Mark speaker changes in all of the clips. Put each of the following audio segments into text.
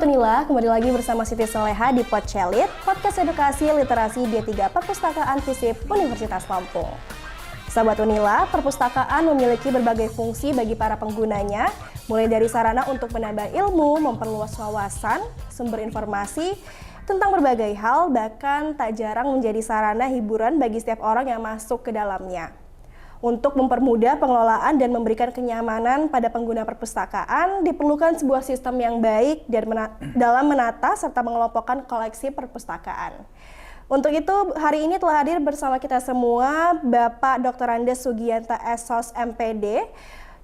Speaker 1: Sobat Unila, kembali lagi bersama Siti Soleha di Podcelit, podcast edukasi literasi D3 Perpustakaan FISIP Universitas Lampung. Sobat Unila, perpustakaan memiliki berbagai fungsi bagi para penggunanya, mulai dari sarana untuk menambah ilmu, memperluas wawasan, sumber informasi, tentang berbagai hal, bahkan tak jarang menjadi sarana hiburan bagi setiap orang yang masuk ke dalamnya. Untuk mempermudah pengelolaan dan memberikan kenyamanan pada pengguna perpustakaan, diperlukan sebuah sistem yang baik dalam menata serta mengelompokkan koleksi perpustakaan. Untuk itu, hari ini telah hadir bersama kita semua Bapak Dr. Andes Sugianta SOS MPD,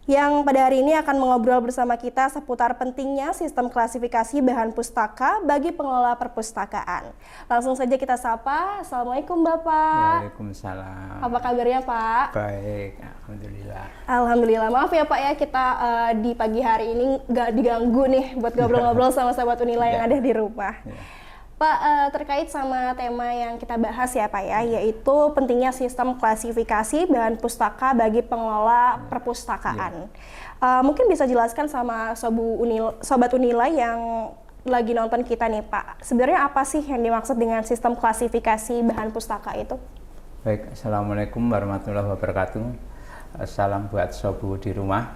Speaker 1: yang pada hari ini akan mengobrol bersama kita seputar pentingnya sistem klasifikasi bahan pustaka bagi pengelola perpustakaan. Langsung saja kita sapa. Assalamualaikum Bapak.
Speaker 2: Waalaikumsalam.
Speaker 1: Apa kabarnya Pak?
Speaker 2: Baik, Alhamdulillah.
Speaker 1: Alhamdulillah. Maaf ya Pak ya, kita di pagi hari ini nggak diganggu nih buat ngobrol-ngobrol sama sahabat Unila yang ada di rumah. Pak, terkait sama tema yang kita bahas ya Pak ya, yaitu pentingnya sistem klasifikasi bahan pustaka bagi pengelola perpustakaan. Mungkin bisa jelaskan sama Sobat Unila yang lagi nonton kita nih Pak, sebenarnya apa sih yang dimaksud dengan sistem klasifikasi bahan pustaka itu?
Speaker 2: Baik, Assalamualaikum warahmatullahi wabarakatuh. Salam buat Sobu di rumah.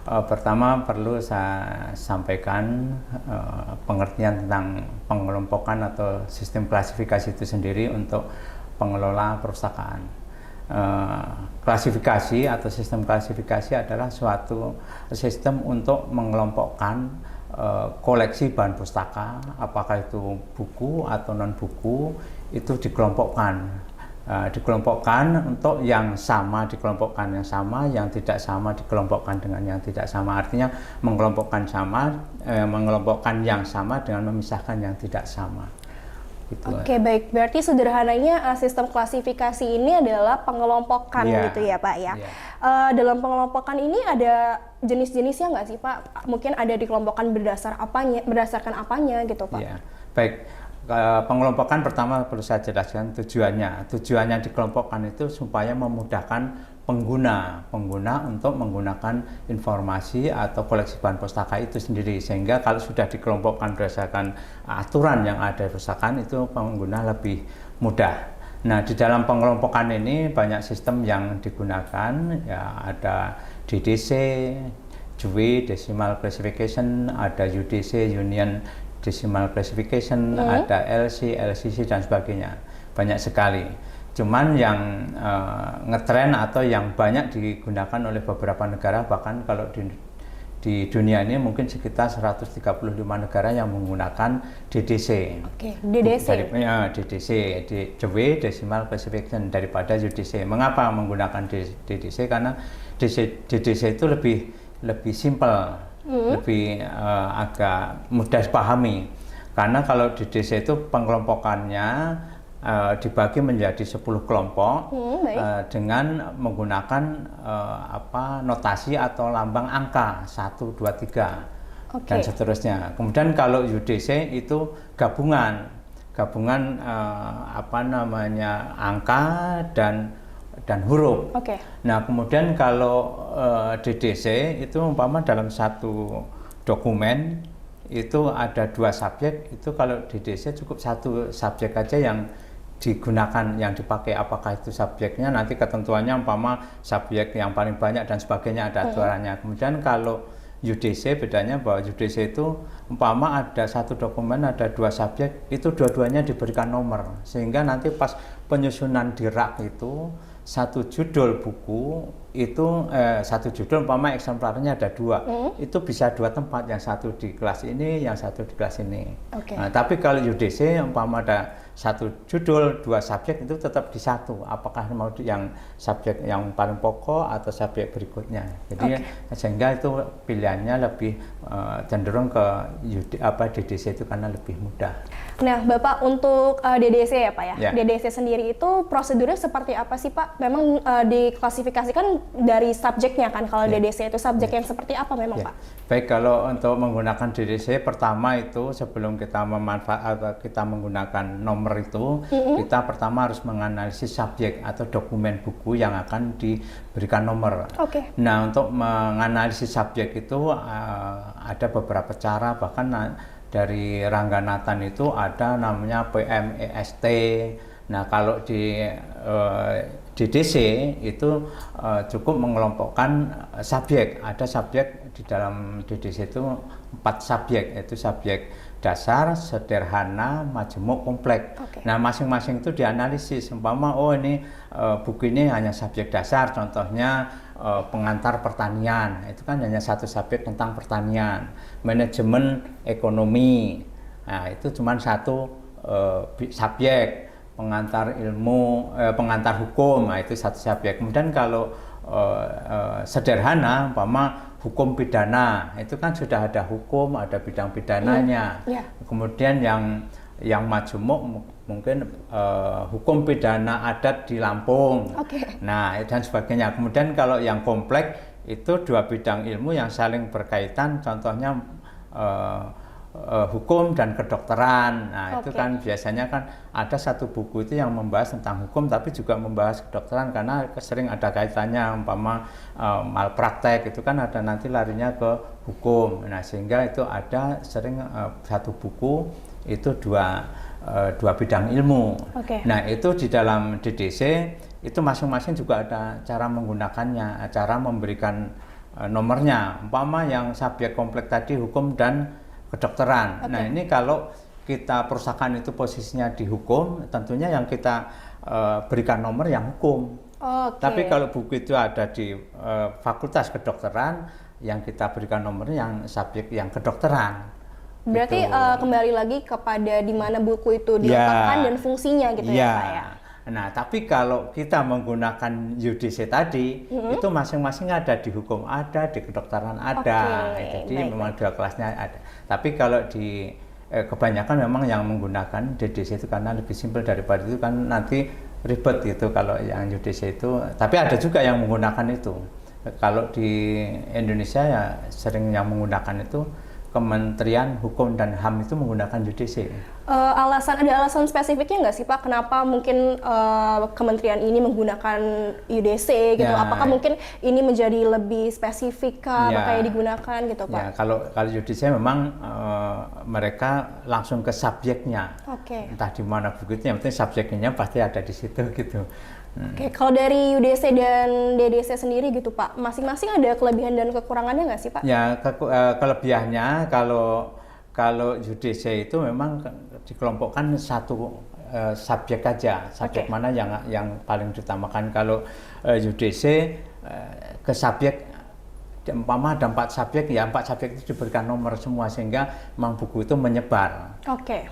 Speaker 2: Pertama perlu saya sampaikan pengertian tentang pengelompokan atau sistem klasifikasi itu sendiri untuk pengelola perpustakaan. Klasifikasi atau sistem klasifikasi adalah suatu sistem untuk mengelompokkan koleksi bahan pustaka, apakah itu buku atau non buku, itu dikelompokkan untuk yang sama dikelompokkan yang sama, yang tidak sama dikelompokkan dengan yang tidak sama. Artinya mengelompokkan yang sama dengan memisahkan yang tidak sama. Gitu.
Speaker 1: Oke, baik. Berarti sederhananya sistem klasifikasi ini adalah pengelompokan gitu ya Pak ya. Dalam pengelompokan ini ada jenis-jenisnya nggak sih Pak? Mungkin ada dikelompokkan berdasarkan apanya gitu Pak?
Speaker 2: Baik. Pengelompokan pertama perlu saya jelaskan tujuannya dikelompokkan itu supaya memudahkan pengguna untuk menggunakan informasi atau koleksi bahan pustaka itu sendiri, sehingga kalau sudah dikelompokkan berdasarkan aturan yang ada di perpustakaan itu pengguna lebih mudah. Nah, di dalam pengelompokan ini banyak sistem yang digunakan, ya ada DDC, Dewey Decimal Classification, ada UDC Union Decimal Classification, ada LC, LCC dan sebagainya, banyak sekali. Cuman yang ngetren atau yang banyak digunakan oleh beberapa negara, bahkan kalau di dunia ini mungkin sekitar 135 negara yang menggunakan DDC.
Speaker 1: Oke, DDC.
Speaker 2: DDC, Dewey Decimal Classification daripada UDC. Mengapa menggunakan DDC? Karena DDC itu lebih simpel. Lebih agak mudah dipahami, karena kalau di DDC itu pengelompokannya dibagi menjadi 10 kelompok dengan menggunakan notasi atau lambang angka 1, 2, 3 dan seterusnya. Kemudian kalau UDC itu gabungan angka dan huruf. Nah, kemudian kalau DDC itu umpama dalam satu dokumen itu ada 2 subjek, itu kalau DDC cukup 1 subjek aja yang digunakan, yang dipakai. Apakah itu subjeknya, nanti ketentuannya umpama subjek yang paling banyak dan sebagainya, ada aturannya. Kemudian kalau UDC bedanya bahwa UDC itu umpama ada 1 dokumen ada 2 subjek, itu dua-duanya diberikan nomor, sehingga nanti pas penyusunan di rak itu satu judul buku itu satu judul umpama eksemplarnya ada 2, itu bisa 2 tempat, yang satu di kelas ini, yang satu di kelas ini. Nah, tapi kalau UDC umpama ada 1 judul 2 subjek, itu tetap di 1, apakah mau yang subjek yang paling pokok atau subjek berikutnya. Jadi sehingga itu pilihannya lebih cenderung ke DDC itu karena lebih mudah.
Speaker 1: Nah Bapak, untuk DDC ya Pak ya, DDC sendiri itu prosedurnya seperti apa sih Pak? Memang diklasifikasikan dari subjeknya kan, kalau DDC itu subjek yang seperti apa memang Pak?
Speaker 2: Baik, kalau untuk menggunakan DDC, pertama itu sebelum kita kita menggunakan nomor itu, kita pertama harus menganalisis subjek atau dokumen buku yang akan diberikan nomor. Nah, untuk menganalisis subjek itu ada beberapa cara, bahkan dari Rangga Nathan itu ada namanya PMEST. Nah, kalau di DDC itu cukup mengelompokkan subjek. Ada subjek di dalam DDC itu 4 subjek, yaitu subjek dasar, sederhana, majemuk, kompleks. Nah, masing-masing itu dianalisis. Umpama, oh ini buku ini hanya subjek dasar, contohnya pengantar pertanian, itu kan hanya satu subjek tentang pertanian. Manajemen ekonomi, nah itu cuma satu subjek. Pengantar ilmu, pengantar hukum, nah itu satu subjek. Kemudian kalau sederhana, umpama hukum pidana, itu kan sudah ada hukum, ada bidang pidananya. Kemudian yang majemuk mungkin hukum pidana adat di Lampung, nah dan sebagainya. Kemudian kalau yang kompleks itu 2 bidang ilmu yang saling berkaitan, contohnya hukum dan kedokteran. Nah, itu kan biasanya kan ada satu buku itu yang membahas tentang hukum tapi juga membahas kedokteran, karena sering ada kaitannya, umpama malpraktek itu kan ada nanti larinya ke hukum. Nah, sehingga itu ada sering satu buku itu dua bidang ilmu. Nah, itu di dalam DDC itu masing-masing juga ada cara menggunakannya, cara memberikan nomornya. Umpama yang subjek kompleks tadi hukum dan kedokteran. Nah, ini kalau kita perpustakaan itu posisinya di hukum, tentunya yang kita berikan nomor yang hukum. Tapi kalau buku itu ada di fakultas kedokteran, yang kita berikan nomor yang subjek yang kedokteran.
Speaker 1: Berarti gitu. Kembali lagi kepada di mana buku itu diletakkan dan fungsinya gitu ya Pak ya.
Speaker 2: Nah, tapi kalau kita menggunakan UDC tadi, itu masing-masing ada di hukum ada, di kedokteran ada. Jadi memang 2 kelasnya ada. Tapi kalau di kebanyakan memang yang menggunakan DDC itu karena lebih simpel daripada itu, kan nanti ribet gitu kalau yang UDC itu. Tapi ada juga yang menggunakan itu. Kalau di Indonesia ya sering yang menggunakan itu Kementerian Hukum dan HAM itu menggunakan UDC.
Speaker 1: Ada alasan spesifiknya nggak sih Pak? Kenapa mungkin kementerian ini menggunakan UDC gitu? Apakah mungkin ini menjadi lebih spesifik makanya digunakan gitu Pak?
Speaker 2: Ya, kalau UDC memang mereka langsung ke subjeknya. Entah di mana buku itu, yang penting subjeknya pasti ada di situ gitu.
Speaker 1: Kalau dari UDC dan DDC sendiri gitu Pak, masing-masing ada kelebihan dan kekurangannya nggak sih Pak?
Speaker 2: Ya, kelebihannya kalau UDC itu memang dikelompokkan satu subjek aja, subjek mana yang paling diutamakan. Kalau UDC ke subjek, umpama ada 4 subjek, ya 4 subjek itu diberikan nomor semua, sehingga memang buku itu menyebar.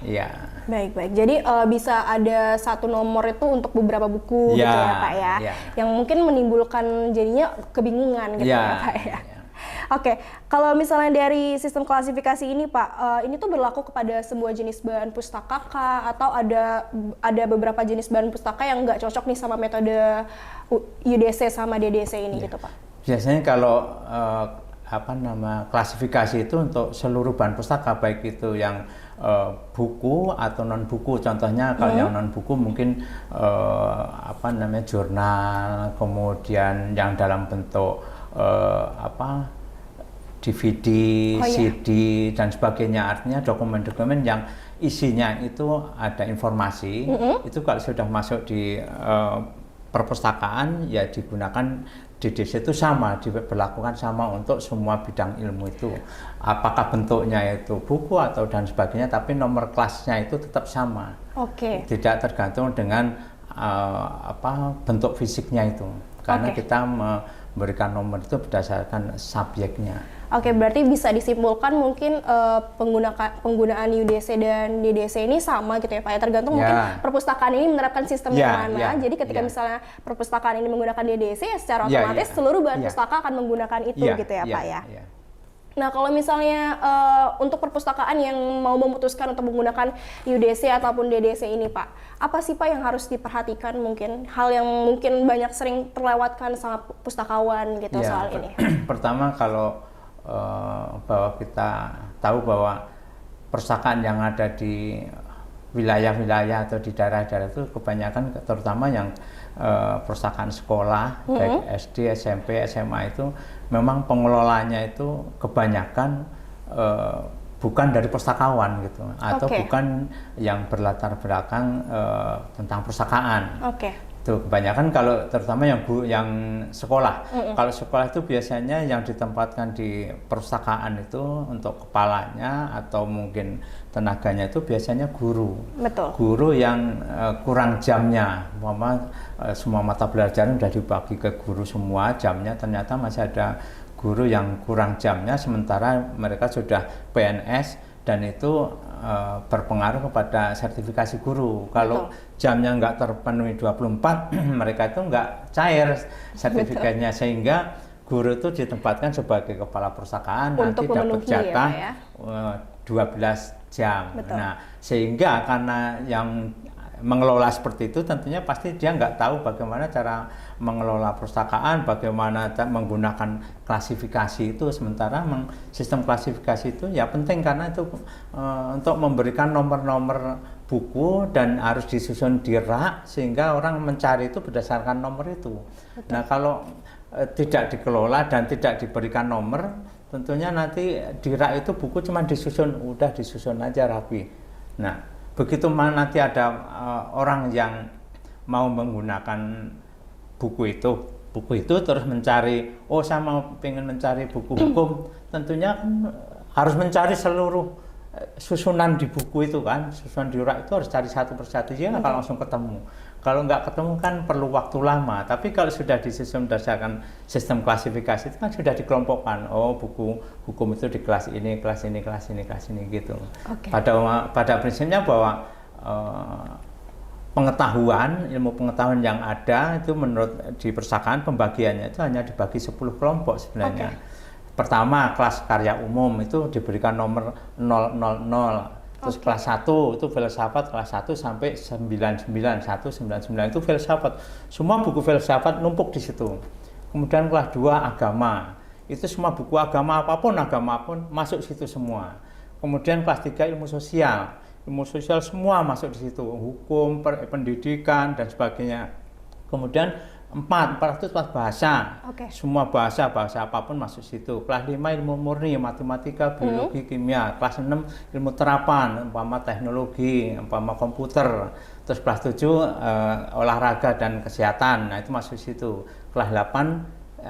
Speaker 2: Ya.
Speaker 1: Baik. Jadi bisa ada satu nomor itu untuk beberapa buku gitu ya Pak ya, yang mungkin menimbulkan jadinya kebingungan gitu ya Pak ya. Kalau misalnya dari sistem klasifikasi ini Pak, ini tuh berlaku kepada semua jenis bahan pustaka kah? Atau ada beberapa jenis bahan pustaka yang nggak cocok nih sama metode UDC sama DDC ini gitu Pak?
Speaker 2: Biasanya kalau klasifikasi itu untuk seluruh bahan pustaka, baik itu yang buku atau non buku. Contohnya kalau yang non buku mungkin jurnal, kemudian yang dalam bentuk DVD, CD dan sebagainya. Artinya dokumen-dokumen yang isinya itu ada informasi, itu kalau sudah masuk di perpustakaan ya digunakan DDC itu sama, diberlakukan sama untuk semua bidang ilmu itu. Apakah bentuknya itu buku atau dan sebagainya, tapi nomor kelasnya itu tetap sama. Tidak tergantung dengan bentuk fisiknya itu. Karena kita memberikan nomor itu berdasarkan subjeknya.
Speaker 1: Berarti bisa disimpulkan mungkin penggunaan UDC dan DDC ini sama gitu ya Pak ya, tergantung mungkin perpustakaan ini menerapkan sistem yang mana. Jadi ketika misalnya perpustakaan ini menggunakan DDC, ya secara otomatis seluruh bahan pustaka akan menggunakan itu gitu ya Pak ya. Nah, kalau misalnya untuk perpustakaan yang mau memutuskan untuk menggunakan UDC ataupun DDC ini, Pak, apa sih Pak yang harus diperhatikan, mungkin hal yang mungkin banyak sering terlewatkan sama pustakawan gitu
Speaker 2: ya,
Speaker 1: soal ini?
Speaker 2: Pertama, kalau bahwa kita tahu bahwa perpustakaan yang ada di wilayah-wilayah atau di daerah-daerah itu kebanyakan, terutama yang perpustakaan sekolah, baik SD, SMP, SMA, itu memang pengelolanya itu kebanyakan bukan dari pustakawan gitu, atau bukan yang berlatar belakang tentang perpustakaan. Tuh, kebanyakan kalau terutama yang sekolah. Kalau sekolah itu biasanya yang ditempatkan di perpustakaan itu untuk kepalanya atau mungkin tenaganya itu biasanya guru.
Speaker 1: Betul.
Speaker 2: Guru yang kurang jamnya. Semua mata pelajaran sudah dibagi ke guru semua, jamnya ternyata masih ada guru yang kurang jamnya, sementara mereka sudah PNS dan itu berpengaruh kepada sertifikasi guru. Kalau jamnya nggak terpenuhi 24, mereka itu nggak cair sertifikatnya, sehingga guru itu ditempatkan sebagai kepala perpustakaan
Speaker 1: untuk
Speaker 2: nanti dapat jatah
Speaker 1: ya,
Speaker 2: 12 jam. Nah, sehingga karena yang mengelola seperti itu tentunya pasti dia nggak tahu bagaimana cara mengelola perpustakaan, bagaimana menggunakan klasifikasi itu, sementara sistem klasifikasi itu ya penting karena itu untuk memberikan nomor-nomor buku dan harus disusun di rak sehingga orang mencari itu berdasarkan nomor itu. Nah, kalau tidak dikelola dan tidak diberikan nomor, tentunya nanti di rak itu buku cuma disusun aja rapi. Nah, begitu mana nanti ada orang yang mau menggunakan buku itu terus mencari, saya mau pengen mencari buku hukum, tentunya kan harus mencari seluruh susunan di buku itu kan, susunan di rak itu harus cari satu persatu, ya nggak akan langsung ketemu. Kalau nggak ketemu kan perlu waktu lama, tapi kalau sudah disusun berdasarkan sistem klasifikasi itu kan sudah dikelompokkan, buku hukum itu di kelas ini, kelas ini, kelas ini, kelas ini gitu. Pada prinsipnya bahwa ilmu pengetahuan yang ada itu menurut di perpustakaan pembagiannya itu hanya dibagi 10 kelompok sebenarnya. Pertama, kelas karya umum itu diberikan nomor 000. Terus kelas 1 itu filsafat, kelas 1 sampai 99, 199 itu filsafat. Semua buku filsafat numpuk di situ. Kemudian kelas 2 agama. Itu semua buku agama apapun masuk situ semua. Kemudian kelas 3 ilmu sosial. Ilmu sosial semua masuk di situ, hukum, pendidikan dan sebagainya. Kemudian 400 bahasa, semua bahasa apapun masuk situ. Kelas 5 ilmu murni, matematika, biologi, kimia. Kelas 6 ilmu terapan, umpama teknologi, umpama komputer. Terus kelas 7 olahraga dan kesehatan, nah itu masuk situ. Kelas 8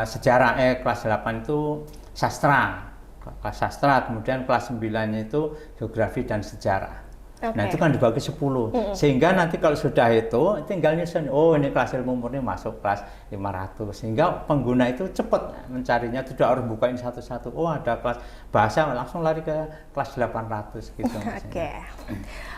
Speaker 2: sejarah, kelas 8 itu sastra. Kelas sastra, kemudian kelas 9 itu geografi dan sejarah. Nah itu kan dibagi 10, sehingga nanti kalau sudah itu tinggal nyusun, ini kelas ilmu murni masuk kelas 500, sehingga pengguna itu cepat mencarinya, tidak harus bukain satu-satu, ada kelas bahasa langsung lari ke kelas 800 gitu.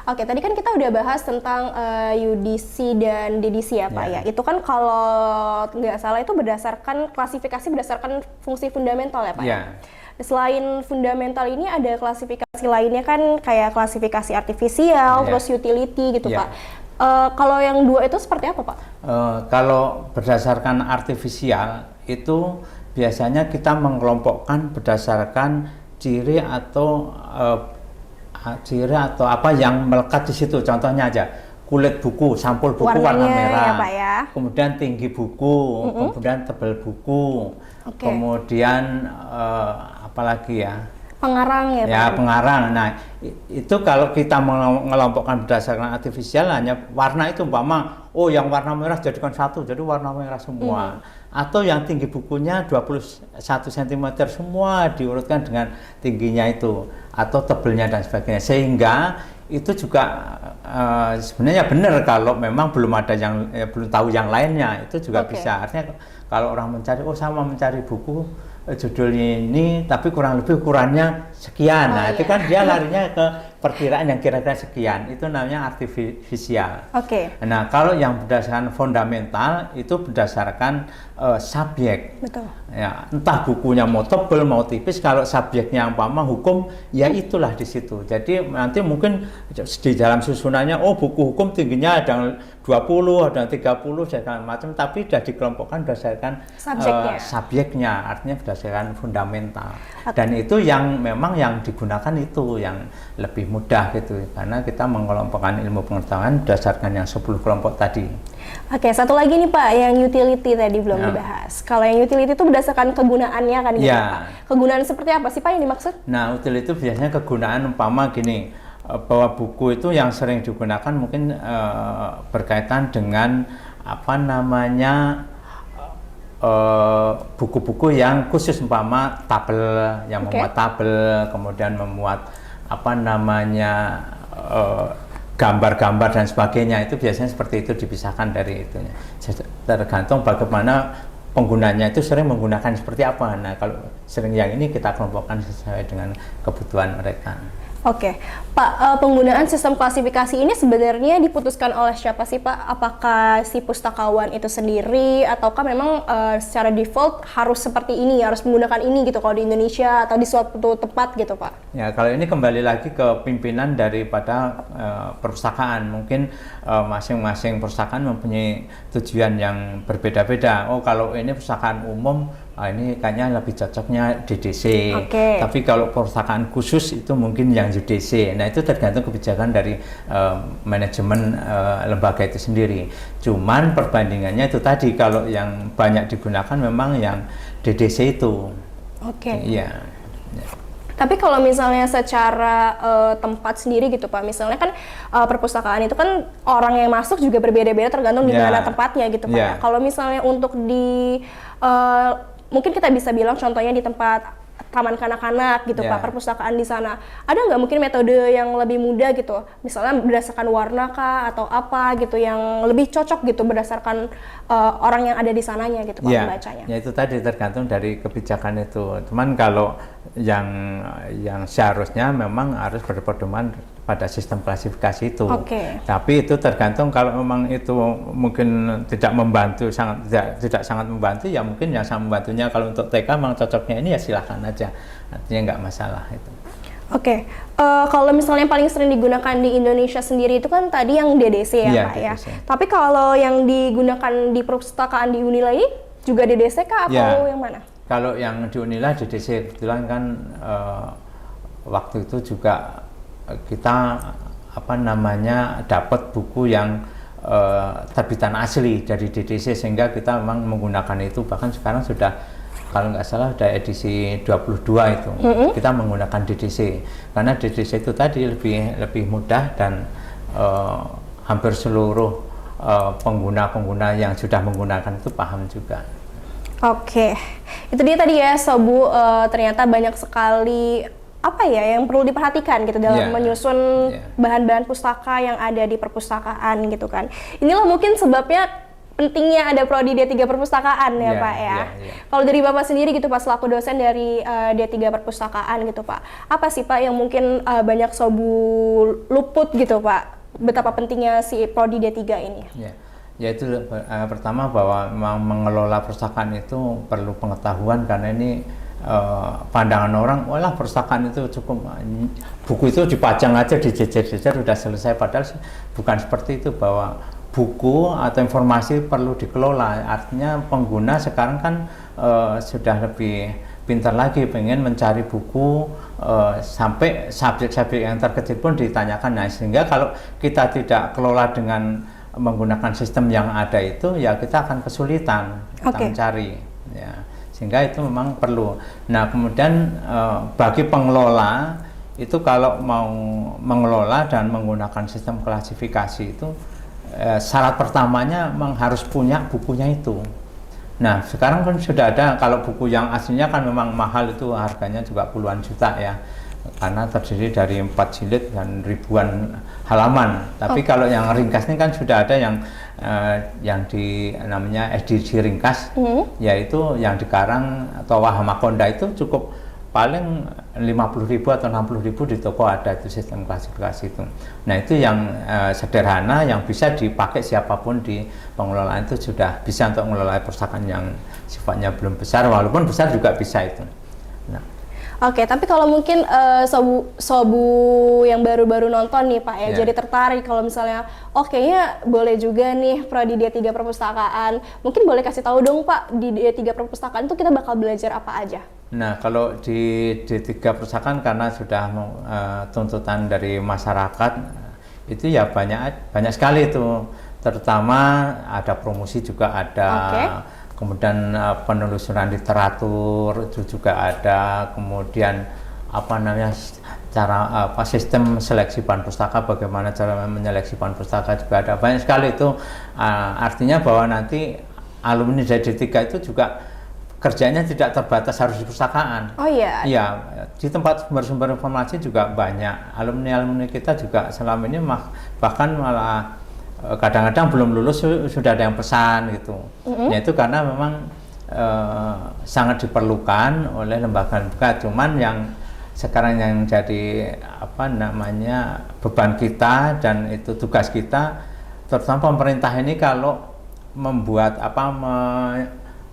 Speaker 1: Oke, tadi kan kita udah bahas tentang UDC dan DDC ya Pak ya. Itu kan kalau nggak salah itu berdasarkan klasifikasi berdasarkan fungsi fundamental ya Pak ya. Selain fundamental ini ada klasifikasi lainnya kan, kayak klasifikasi artifisial, terus utility gitu Pak. Kalau yang dua itu seperti apa Pak?
Speaker 2: Kalau berdasarkan artifisial itu biasanya kita mengelompokkan berdasarkan ciri atau apa yang melekat di situ. Contohnya aja, kulit buku, sampul buku warna merah,
Speaker 1: ya, Pak, ya.
Speaker 2: Kemudian tinggi buku, kemudian tebal buku, kemudian apalagi ya?
Speaker 1: Pengarang ya Pak?
Speaker 2: Ya, pengarang. Nah, itu kalau kita mengelompokkan berdasarkan artifisial hanya warna itu, umpama, yang warna merah jadikan satu, jadi warna merah semua. Atau yang tinggi bukunya 21 cm semua diurutkan dengan tingginya itu, atau tebelnya dan sebagainya. Sehingga itu juga sebenarnya benar kalau memang belum ada belum tahu yang lainnya, itu juga bisa. Artinya kalau orang mencari, saya mau mencari buku judulnya ini tapi kurang lebih ukurannya sekian, itu kan dia larinya ke perkiraan yang kira-kira sekian, itu namanya artifisial.
Speaker 1: Oke.
Speaker 2: Nah, kalau yang berdasarkan fundamental itu berdasarkan subjek.
Speaker 1: Betul.
Speaker 2: Ya, entah bukunya mau tebel mau tipis, kalau subjeknya umpama hukum, ya itulah di situ. Jadi nanti mungkin di dalam susunannya, oh buku hukum tingginya ada 20, ada 30, segala macam, tapi sudah dikelompokkan berdasarkan subjeknya, artinya berdasarkan fundamental. Dan itu yang memang yang digunakan itu yang lebih mudah gitu, karena kita mengelompokkan ilmu pengetahuan berdasarkan yang 10 kelompok tadi.
Speaker 1: Oke, satu lagi nih Pak, yang utility tadi belum dibahas. Kalau yang utility itu berdasarkan kegunaannya kan gitu Pak. Kegunaan seperti apa sih Pak yang dimaksud?
Speaker 2: Nah, utility itu biasanya kegunaan umpama gini, bahwa buku itu yang sering digunakan mungkin berkaitan dengan apa namanya buku-buku yang khusus, umpama tabel, yang memuat tabel, kemudian memuat apa namanya gambar-gambar dan sebagainya, itu biasanya seperti itu, dipisahkan dari itunya. Tergantung bagaimana penggunanya itu sering menggunakan seperti apa. Nah, kalau sering yang ini kita kelompokkan sesuai dengan kebutuhan mereka.
Speaker 1: Oke, Pak, penggunaan sistem klasifikasi ini sebenarnya diputuskan oleh siapa sih Pak? Apakah si pustakawan itu sendiri, ataukah memang secara default harus seperti ini, harus menggunakan ini gitu kalau di Indonesia atau di suatu tempat gitu Pak?
Speaker 2: Ya, kalau ini kembali lagi ke pimpinan daripada perpustakaan. Mungkin masing-masing perpustakaan mempunyai tujuan yang berbeda-beda. Oh, kalau ini perpustakaan umum, ini kayaknya lebih cocoknya DDC. Tapi kalau perpustakaan khusus itu mungkin yang UDC. Nah, itu tergantung kebijakan dari manajemen lembaga itu sendiri. Cuman perbandingannya itu tadi, kalau yang banyak digunakan memang yang DDC itu. Iya.
Speaker 1: Tapi kalau misalnya secara tempat sendiri gitu Pak, misalnya kan perpustakaan itu kan orang yang masuk juga berbeda-beda tergantung di mana tempatnya gitu Pak. Kalau misalnya untuk di mungkin kita bisa bilang contohnya di tempat taman kanak-kanak gitu Pak, perpustakaan di sana, ada nggak mungkin metode yang lebih mudah gitu, misalnya berdasarkan warna kah atau apa gitu, yang lebih cocok gitu berdasarkan orang yang ada di sananya gitu Pak, membacanya?
Speaker 2: Ya itu tadi tergantung dari kebijakan itu. Cuman kalau yang seharusnya memang harus berpedoman pada sistem klasifikasi itu. Tapi itu tergantung, kalau memang itu mungkin tidak membantu, tidak sangat membantu, ya mungkin yang sangat membantunya kalau untuk TK memang cocoknya ini ya silahkan aja, artinya nggak masalah itu.
Speaker 1: Kalau misalnya paling sering digunakan di Indonesia sendiri itu kan tadi yang DDC ya Pak ya. Tapi kalau yang digunakan di perpustakaan di Unila ini juga DDC kah atau yang mana?
Speaker 2: Kalau yang di Unila DDC, kebetulan kan waktu itu juga kita dapat buku yang terbitan asli dari DDC, sehingga kita memang menggunakan itu. Bahkan sekarang sudah, kalau nggak salah sudah edisi 22 itu, kita menggunakan DDC, karena DDC itu tadi lebih mudah dan hampir seluruh pengguna yang sudah menggunakan itu paham juga. Itu dia tadi ya Sobu, ternyata banyak sekali yang perlu diperhatikan gitu dalam menyusun bahan-bahan pustaka yang ada di perpustakaan gitu kan. Inilah mungkin sebabnya pentingnya ada prodi D3 perpustakaan ya Pak ya. Kalau dari Bapak sendiri gitu Pak, selaku dosen dari D3 perpustakaan gitu Pak, apa sih Pak yang mungkin banyak Sobu luput gitu Pak, betapa pentingnya si prodi D3 ini? Yaitu pertama bahwa memang mengelola perpustakaan itu perlu pengetahuan, karena ini pandangan orang, walah perpustakaan itu cukup buku itu dipajang aja, dijejer-jejer udah selesai, padahal bukan seperti itu, bahwa buku atau informasi perlu dikelola. Artinya pengguna sekarang kan sudah lebih pintar lagi, pengen mencari buku sampai subjek-subjek yang terkecil pun ditanyakan. Nah, sehingga kalau kita tidak kelola dengan menggunakan sistem yang ada itu, ya kita akan kesulitan kita mencari ya. Sehingga itu memang perlu. Nah, kemudian bagi pengelola itu kalau mau mengelola dan menggunakan sistem klasifikasi itu, syarat pertamanya memang harus punya bukunya itu. Nah, sekarang kan sudah ada, kalau buku yang aslinya kan memang mahal, itu harganya juga puluhan juta ya, karena terdiri dari 4 jilid dan ribuan halaman. Tapi kalau yang ringkas ini kan sudah ada yang namanya edisi ringkas, yaitu yang dikarang atau Wahamakonda itu cukup paling 50.000 atau 60.000 di toko ada itu sistem klasifikasi itu. Nah itu yang sederhana yang bisa dipakai siapapun di pengelolaan itu sudah bisa untuk mengelola perpustakaan yang sifatnya belum besar, walaupun besar juga bisa itu. Nah.
Speaker 1: Oke, tapi kalau mungkin sobu yang baru-baru nonton nih Pak ya, jadi tertarik kalau misalnya, kayaknya boleh juga nih prodi D3 Perpustakaan. Mungkin boleh kasih tahu dong Pak, di D3 Perpustakaan itu kita bakal belajar apa aja?
Speaker 2: Nah, kalau di D3 Perpustakaan karena sudah tuntutan dari masyarakat, itu ya banyak sekali itu. Terutama ada promosi juga ada. Kemudian penelusuran literatur itu juga ada, kemudian sistem seleksi bahan pustaka, bagaimana cara menyeleksi bahan pustaka juga ada, banyak sekali itu. Artinya bahwa nanti alumni dari D3 itu juga kerjanya tidak terbatas harus di perpustakaan.
Speaker 1: Oh iya.
Speaker 2: Iya, di tempat sumber-sumber informasi juga banyak. Alumni kita juga selama ini bahkan malah kadang-kadang belum lulus sudah ada yang pesan gitu. Ya itu karena memang sangat diperlukan oleh lembaga-lembaga. Cuman yang sekarang yang jadi beban kita dan itu tugas kita, terutama pemerintah ini kalau membuat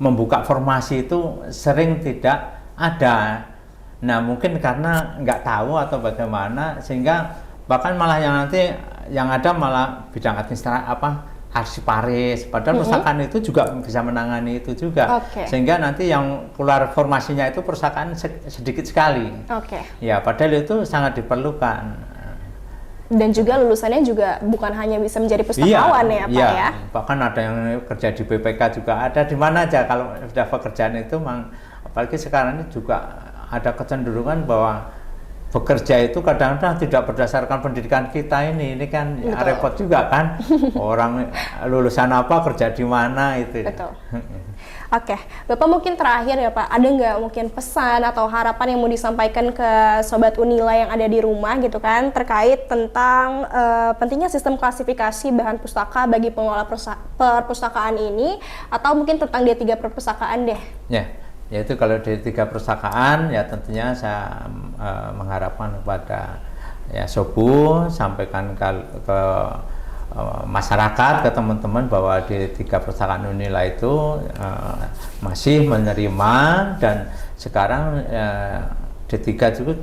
Speaker 2: membuka formasi itu sering tidak ada. Nah mungkin karena nggak tahu atau bagaimana, sehingga bahkan malah yang ada malah bidang arsiparis, padahal perpustakaan itu juga bisa menangani itu juga. Sehingga nanti yang keluar formasinya itu perpustakaan sedikit sekali. Ya padahal itu sangat diperlukan.
Speaker 1: Dan juga lulusannya juga bukan hanya bisa menjadi pustakawan ya Pak ya.
Speaker 2: Bahkan ada yang kerja di BPK juga ada, di mana aja kalau sudah pekerjaan itu apalagi sekarang ini juga ada kecenderungan bahwa bekerja itu kadang-kadang tidak berdasarkan pendidikan kita ini kan. Betul. Repot juga kan. Orang lulusan apa, kerja di mana itu.
Speaker 1: Betul. Oke, Bapak mungkin terakhir ya Pak, ada nggak mungkin pesan atau harapan yang mau disampaikan ke Sobat Unila yang ada di rumah gitu kan, terkait tentang pentingnya sistem klasifikasi bahan pustaka bagi pengelola perpustakaan ini, atau mungkin tentang D3 Perpustakaan deh?
Speaker 2: Yaitu kalau D3 Perpustakaan ya tentunya saya mengharapkan kepada Sobu, sampaikan ke masyarakat, ke teman-teman bahwa D3 Perpustakaan Unila itu masih menerima, dan sekarang D3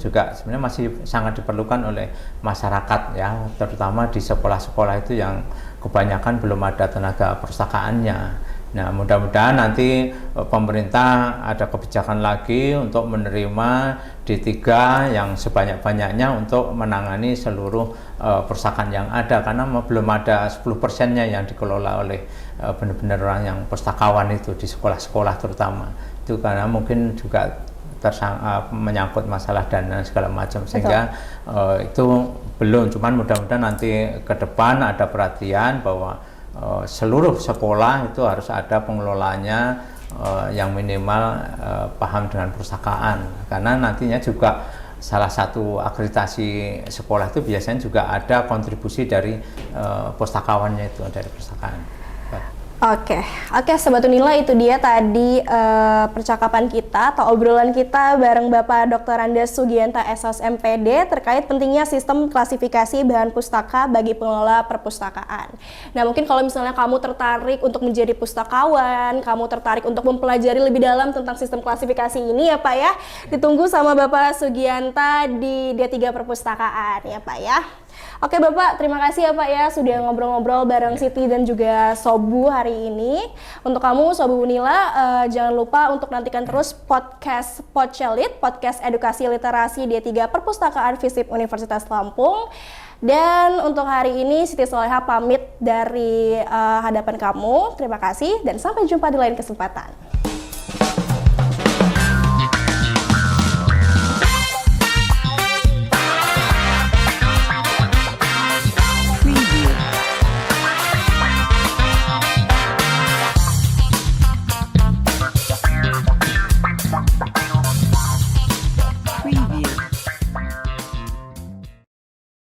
Speaker 2: juga sebenarnya masih sangat diperlukan oleh masyarakat ya, terutama di sekolah-sekolah itu yang kebanyakan belum ada tenaga perpustakaannya. Nah, mudah-mudahan nanti pemerintah ada kebijakan lagi untuk menerima D3 yang sebanyak-banyaknya untuk menangani seluruh perpustakaan yang ada, karena belum ada 10%-nya yang dikelola oleh benar-benar orang yang pustakawan itu di sekolah-sekolah terutama. Itu karena mungkin juga menyangkut masalah dana segala macam, sehingga itu belum. Cuman mudah-mudahan nanti ke depan ada perhatian bahwa seluruh sekolah itu harus ada pengelolanya yang minimal paham dengan perpustakaan, karena nantinya juga salah satu akreditasi sekolah itu biasanya juga ada kontribusi dari pustakawannya itu, dari perpustakaan.
Speaker 1: Oke, Sobat Unila, itu dia tadi percakapan kita atau obrolan kita bareng Bapak Dr. Andes Sugianta SOS MPD terkait pentingnya sistem klasifikasi bahan pustaka bagi pengelola perpustakaan. Nah, mungkin kalau misalnya kamu tertarik untuk menjadi pustakawan, kamu tertarik untuk mempelajari lebih dalam tentang sistem klasifikasi ini ya Pak ya, ditunggu sama Bapak Sugianta di D3 Perpustakaan ya Pak ya. Oke Bapak, terima kasih ya Pak ya sudah ngobrol-ngobrol bareng Siti dan juga Sobu hari ini. Untuk kamu Sobu Unila, jangan lupa untuk nantikan terus podcast Podcelit, podcast edukasi literasi D3 Perpustakaan FISIP Universitas Lampung. Dan untuk hari ini Siti Soleha pamit dari hadapan kamu. Terima kasih dan sampai jumpa di lain kesempatan.